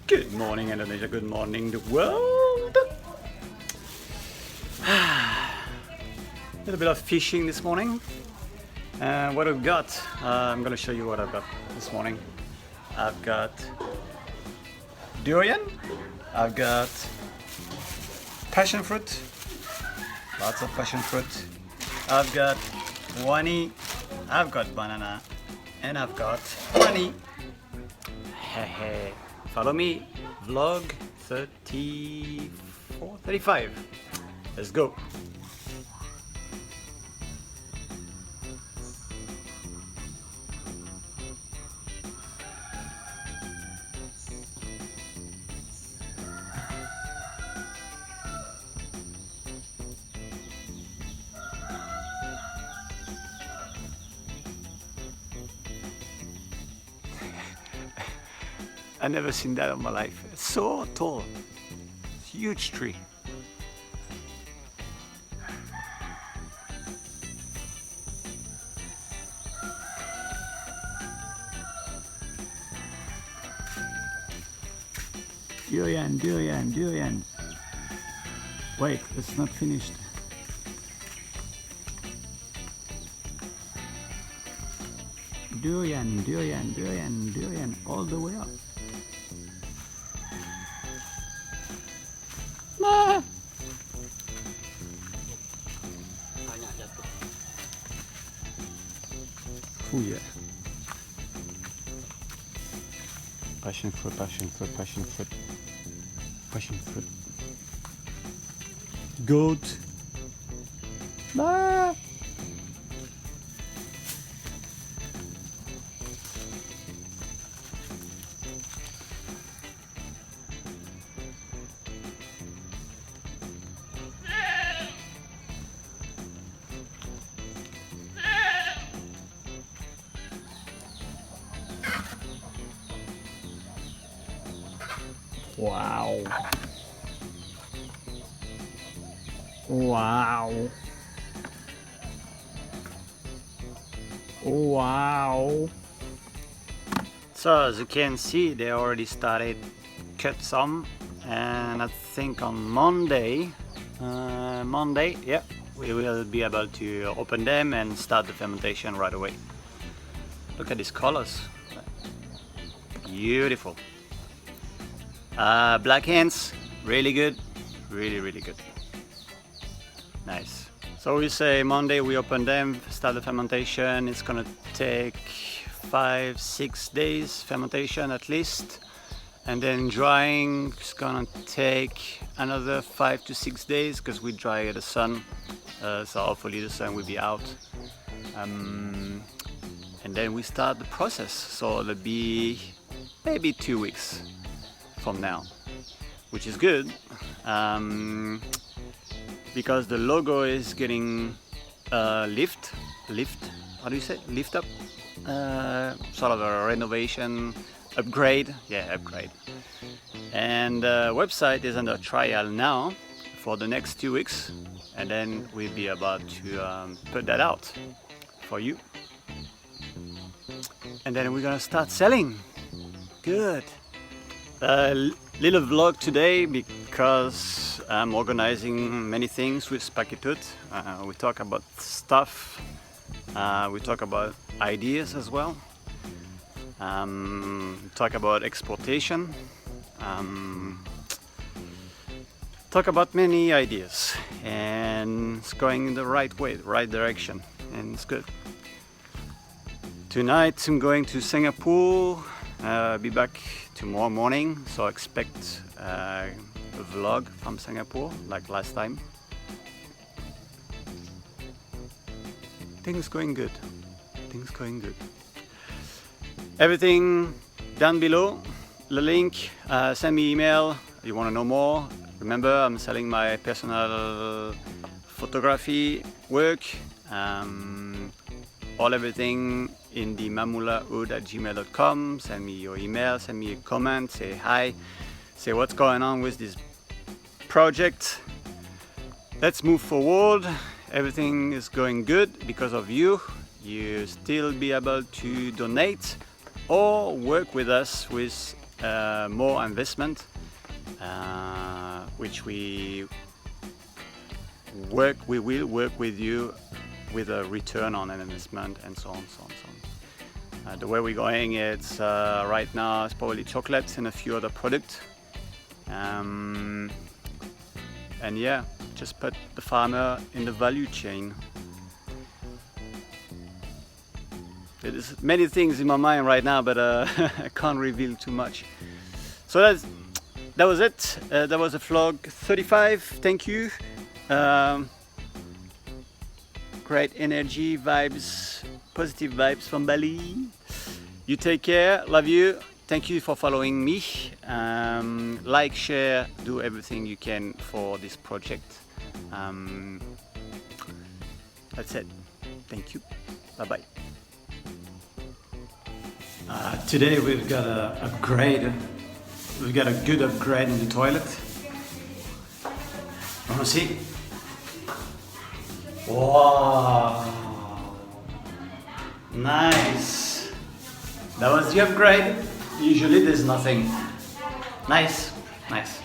Good morning, Indonesia. Good morning, the world. A little bit of fishing this morning. What I've got, I'm going to show you what I've got this morning. I've got durian. I've got passion fruit. Lots of passion fruit. I've got wani. I've got banana. And I've got honey. Hey. Follow me, vlog 34, 35. Let's go. I've never seen that in my life. It's so tall. It's a huge tree. Durian. Wait, it's not finished. Durian, all the way up. Oh yeah. Passion fruit. Goat. Ah. Wow. So as you can see, they already started cut some, and I think on Monday, yeah, we will be able to open them and start the fermentation right away. Look at these colors. Beautiful. Black ants, really good, really good. Nice. So we say Monday we open them, start the fermentation. It's gonna take 5-6 days fermentation at least, and then drying is gonna take another 5 to 6 days because we dry at the sun. So hopefully the sun will be out, and then we start the process. So it'll be maybe 2 weeks from now, which is good. Because the logo is getting lift, how do you say? Lift up? Sort of a renovation, upgrade. And the website is under trial now for the next 2 weeks, and then we'll be about to put that out for you. And then we're gonna start selling. Good. Little vlog today because I'm organizing many things with Pakitut. We talk about stuff, we talk about ideas as well, talk about exportation, talk about many ideas, and it's going in the right way, the right direction, and it's good. Tonight I'm going to Singapore, be back tomorrow morning, so expect a vlog from Singapore like last time. Things going good. Everything down below, the link. Send me email if you want to know more. Remember, I'm selling my personal photography work, everything in the mamulahood@gmail.com. Send me your email, send me a comment, say hi, say what's going on with this project. Let's move forward. Everything is going good because of you. You still be able to donate or work with us with more investment, which we will work with you with a return on an investment and so on, so on, so on. The way we're going, it's right now it's probably chocolates and a few other products. And yeah, just put the farmer in the value chain. There's many things in my mind right now, but I can't reveal too much. So that was it. That was a vlog 35. Thank you. Great energy, vibes, positive vibes from Bali. You take care. Love you. Thank you for following me. Like, share, do everything you can for this project. That's it. Thank you. Bye bye. Today we've got a upgrade. We've got a good upgrade in the toilet. Wanna see? Wow! Nice! That was the upgrade. Usually there's nothing. Nice, nice.